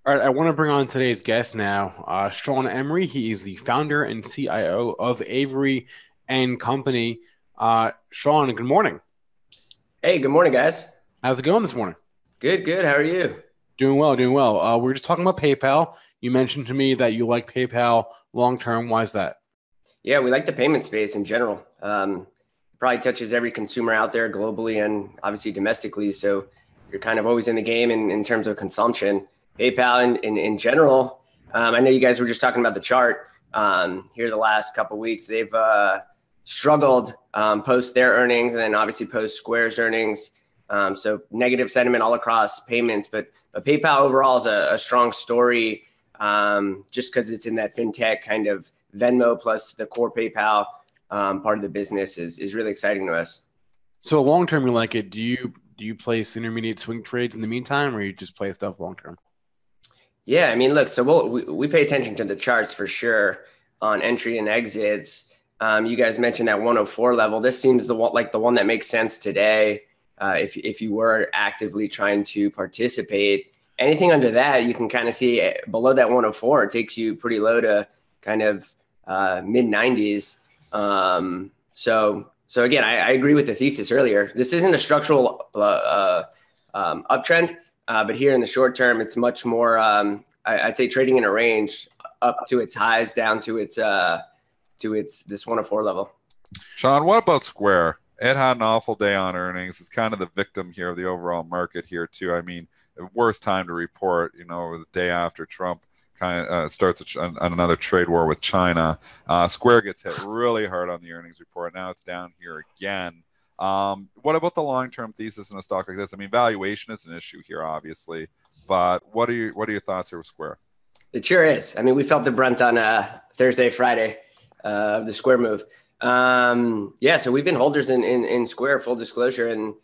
All right, I want to bring on today's guest now, Sean Emory. He is the founder and CIO of Avory and Company. Sean, good morning. Hey, good morning, guys. How's it going this morning? Good, good. How are you? Doing well, doing well. We were just talking about PayPal. You mentioned to me that you like PayPal long term. Why is that? Yeah, we like the payment space in general. Probably touches every consumer out there globally and obviously domestically. So you're kind of always in the game in terms of consumption. PayPal in general, I know you guys were just talking about the chart here the last couple of weeks. They've struggled post their earnings and then obviously post Square's earnings. So negative sentiment all across payments, but PayPal overall is a strong story just because it's in that fintech kind of Venmo plus the core PayPal part of the business is really exciting to us. So long term, you like it. Do you place intermediate swing trades in the meantime, or you just play stuff long term? Yeah, I mean, look, so we pay attention to the charts for sure on entry and exits. You guys mentioned that 104 level. This seems like the one that makes sense today. If you were actively trying to participate, anything under that, you can kind of see below that 104, it takes you pretty low to kind of mid 90s. So again, I agree with the thesis earlier. This isn't a structural uptrend. But here in the short term, it's much more, I'd say trading in a range up to its highs, down to its this 104 level. Sean, what about Square? It had an awful day on earnings. It's kind of the victim here of the overall market here too. I mean, worst time to report, the day after Trump kind of starts another trade war with China. Square gets hit really hard on the earnings report. Now it's down here again. What about the long-term thesis in a stock like this? I mean, valuation is an issue here, obviously, but what are your thoughts here with Square? It sure is. I mean, we felt the brunt on Thursday, Friday of the Square move. Yeah, so we've been holders in Square, full disclosure, and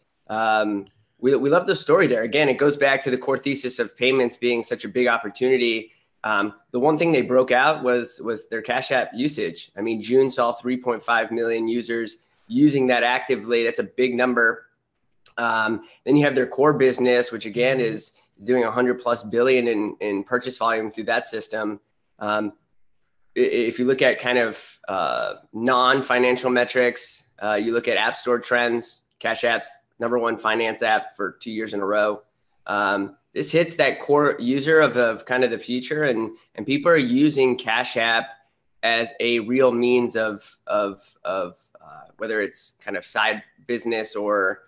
we love the story there. Again, it goes back to the core thesis of payments being such a big opportunity. The one thing they broke out was their Cash App usage. I mean, June saw 3.5 million users using that actively. That's a big number. Then you have their core business, which again is doing 100 plus billion in purchase volume through that system. If you look at kind of non-financial metrics, you look at App Store trends, Cash App's number one finance app for 2 years in a row. This hits that core user of kind of the future, and people are using Cash App as a real means of whether it's kind of side business or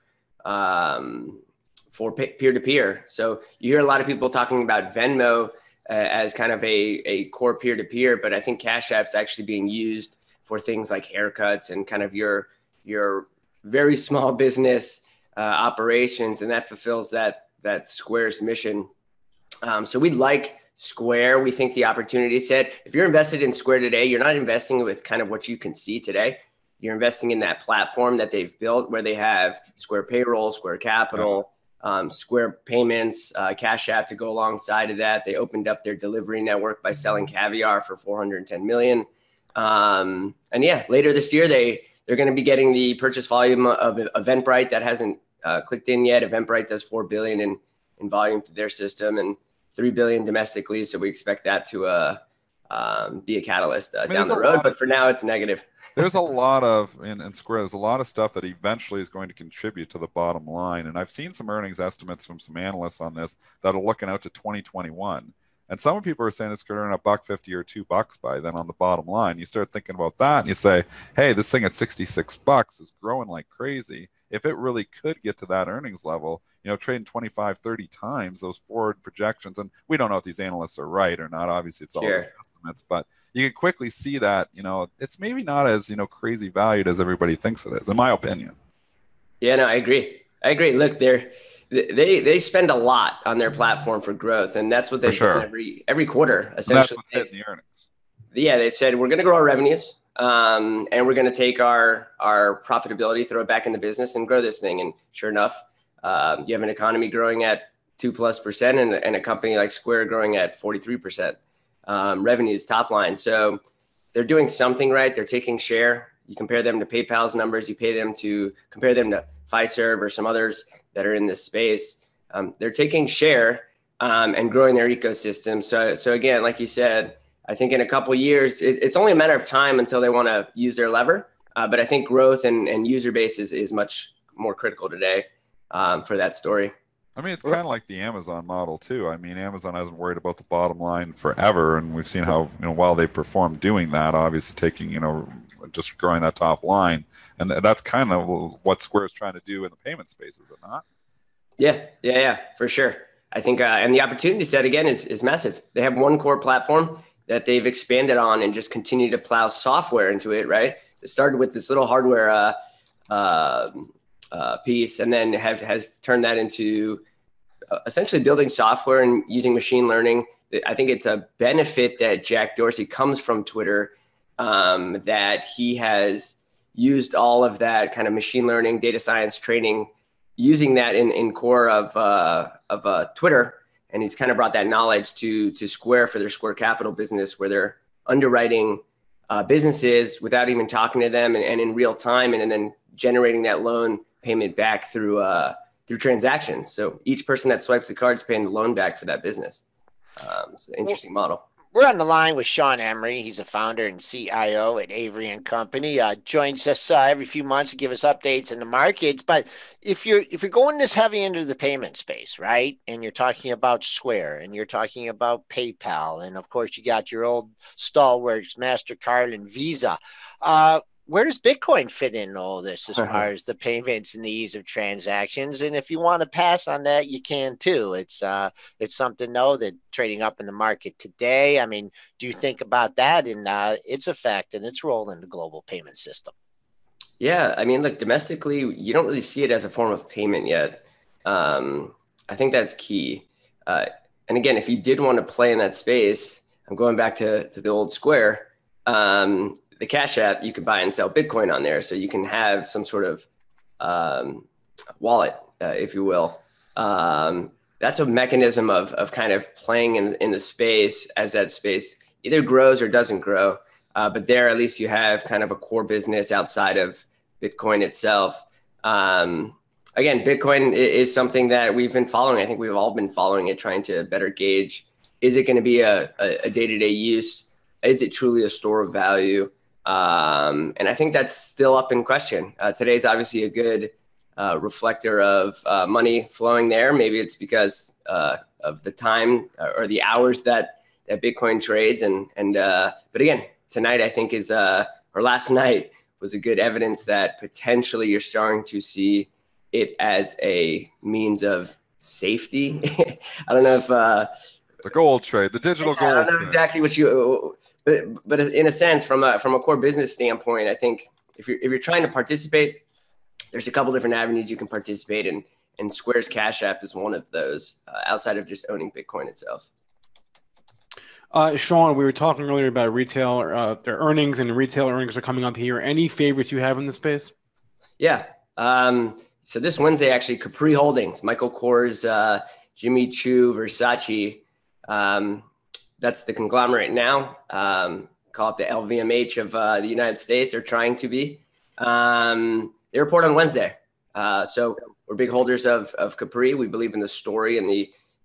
for peer-to-peer. So you hear a lot of people talking about Venmo as kind of a core peer-to-peer, but I think Cash App's actually being used for things like haircuts and kind of your very small business operations, and that fulfills that Square's mission. So we like Square. We think the opportunity set. If you're invested in Square today, you're not investing with kind of what you can see today. You're investing in that platform that they've built where they have Square Payroll, Square Capital, Square Payments, Cash App to go alongside of that. They opened up their delivery network by selling caviar for 410 million. And yeah, later this year, they're going to be getting the purchase volume of Eventbrite that hasn't clicked in yet. Eventbrite does 4 billion in volume to their system and 3 billion domestically. So we expect that to be a catalyst down the road. But for now, it's negative. There's a lot of in Square. There's a lot of stuff that eventually is going to contribute to the bottom line. And I've seen some earnings estimates from some analysts on this that are looking out to 2021. And some people are saying it's going to earn $1.50 or $2 by then on the bottom line. You start thinking about that and you say, hey, this thing at $66 is growing like crazy. If it really could get to that earnings level, trading 25, 30 times those forward projections. And we don't know if these analysts are right or not. Obviously, it's all just estimates, but you can quickly see that, it's maybe not as, crazy valued as everybody thinks it is, in my opinion. Yeah, no, I agree. Look, they spend a lot on their platform for growth, and that's what they've done every quarter, essentially. And that's what's hitting the earnings. Yeah, they said we're going to grow our revenues, and we're going to take our profitability, throw it back in the business, and grow this thing. And sure enough, you have an economy growing at 2+% and a company like Square growing at 43% revenues top line. So they're doing something right. They're taking share. You compare them to PayPal's numbers. You compare them to Fiserv or some others that are in this space. They're taking share. and growing their ecosystem. So again, like you said, I think in a couple of years, it's only a matter of time until they want to use their lever. But I think growth and user base is much more critical today for that story. I mean, it's kind of like the Amazon model too. I mean, Amazon hasn't worried about the bottom line forever, and we've seen how, while they've performed doing that, obviously taking, just growing that top line, and that's kind of what Square is trying to do in the payment space, is it not? Yeah, for sure. I think, and the opportunity set again is massive. They have one core platform that they've expanded on and just continue to plow software into it. Right, it started with this little hardware piece, and then has turned that into essentially building software and using machine learning. I think it's a benefit that Jack Dorsey comes from Twitter, that he has used all of that kind of machine learning, data science training, using that in core of Twitter. And he's kind of brought that knowledge to Square for their Square Capital business, where they're underwriting businesses without even talking to them and in real time, and then generating that loan payment back through transactions. So each person that swipes the card is paying the loan back for that business. It's an interesting model. We're on the line with Sean Emory. He's a founder and CIO at Avory and Company. Joins us every few months to give us updates in the markets. But if you're going this heavy into the payment space, right, and you're talking about Square and you're talking about PayPal, and of course you got your old stalwarts, MasterCard and Visa. Where does Bitcoin fit in all this as far as the payments and the ease of transactions? And if you want to pass on that, you can too. It's something, though, that trading up in the market today. I mean, do you think about that and its effect and its role in the global payment system? Yeah, I mean, look, domestically, you don't really see it as a form of payment yet. I think that's key. And again, if you did want to play in that space, I'm going back to the old Square. The Cash App, you can buy and sell Bitcoin on there. So you can have some sort of wallet, if you will. That's a mechanism of kind of playing in the space as that space either grows or doesn't grow. But there, at least you have kind of a core business outside of Bitcoin itself. Again, Bitcoin is something that we've been following. I think we've all been following it, trying to better gauge, is it going to be a day-to-day use? Is it truly a store of value? And I think that's still up in question. Today's obviously a good reflector of money flowing there. Maybe it's because of the time or the hours that Bitcoin trades. But again, tonight I think or last night was a good evidence that potentially you're starting to see it as a means of safety. I don't know if the gold trade, the digital gold. I don't know exactly what you. But in a sense, from a core business standpoint, I think if you're trying to participate, there's a couple different avenues you can participate in, and Square's Cash App is one of those, outside of just owning Bitcoin itself. Sean, we were talking earlier about retail, their earnings, and retail earnings are coming up here. Any favorites you have in the space? Yeah. So this Wednesday, actually, Capri Holdings, Michael Kors, Jimmy Choo, Versace. That's the conglomerate now. Call it the LVMH of the United States, or trying to be. They report on Wednesday. So we're big holders of Capri. We believe in the story and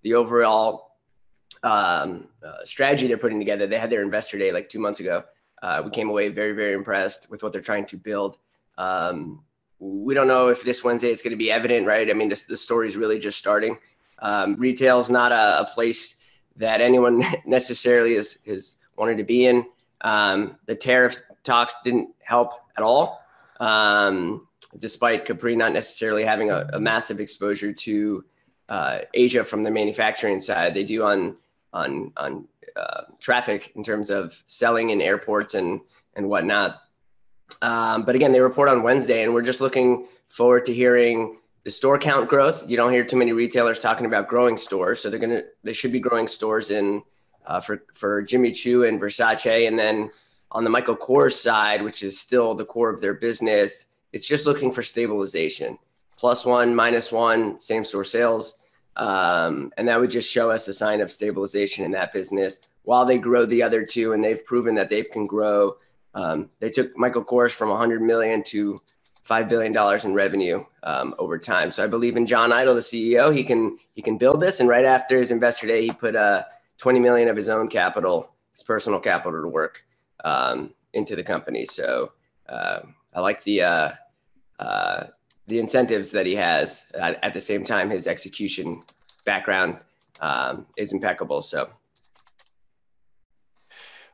the overall strategy they're putting together. They had their investor day like 2 months ago. We came away very, very impressed with what they're trying to build. We don't know if this Wednesday it's going to be evident, right? I mean, the story is really just starting. Retail is not a place that anyone necessarily is wanted to be in. The tariff talks didn't help at all, despite Capri not necessarily having a massive exposure to Asia from the manufacturing side. They do on traffic in terms of selling in airports and whatnot. But again, they report on Wednesday, and we're just looking forward to hearing the store count growth. You don't hear too many retailers talking about growing stores, so they should be growing stores in for Jimmy Choo and Versace. And then on the Michael Kors side, which is still the core of their business, it's just looking for stabilization. +1, -1, same store sales. And that would just show us a sign of stabilization in that business while they grow the other two. And they've proven that they can grow. They took Michael Kors from 100 million to $5 billion in revenue over time. So I believe in John Idle, the CEO. He can build this. And right after his investor day, he put 20 million of his own capital, his personal capital, to work into the company. So I like the incentives that he has. At the same time, his execution background is impeccable. So.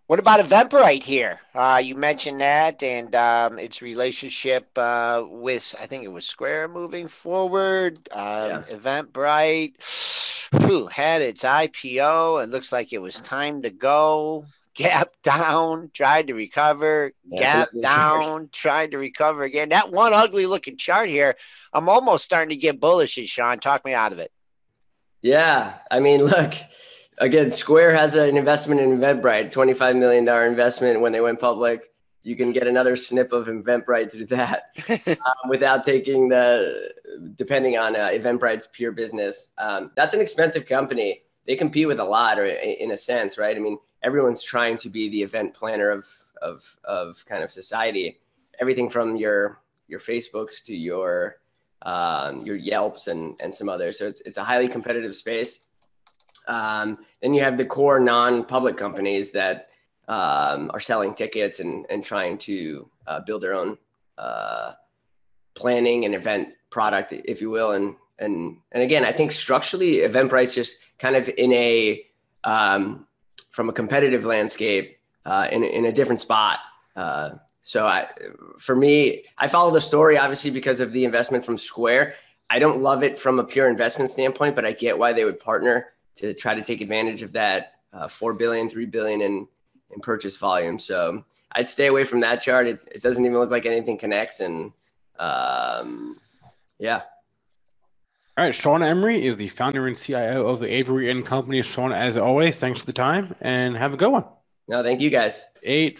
What about Eventbrite here? You mentioned that and its relationship with, I think it was Square moving forward. Eventbrite had its IPO. It looks like it was time to go. Gap down, tried to recover. Gap down, tried to recover again. That one ugly looking chart here, I'm almost starting to get bullish, Sean. Talk me out of it. Yeah. I mean, look. Again, Square has an investment in Eventbrite, $25 million investment when they went public. You can get another snip of Eventbrite through that without depending on Eventbrite's pure business. That's an expensive company. They compete with a lot, or in a sense, right? I mean, everyone's trying to be the event planner of kind of society. Everything from your Facebooks to your Yelps and some others. So it's a highly competitive space. Then you have the core non-public companies that are selling tickets and trying to build their own planning and event product, if you will. And again, I think structurally, Eventbrite's just kind of in from a competitive landscape in a different spot. For me, I follow the story obviously because of the investment from Square. I don't love it from a pure investment standpoint, but I get why they would partner to try to take advantage of that $4 billion, $3 billion in purchase volume. So I'd stay away from that chart. It doesn't even look like anything connects. And yeah. All right. Sean Emory is the founder and CIO of the Avory and Company. Sean, as always, thanks for the time and have a good one. No, thank you guys. 8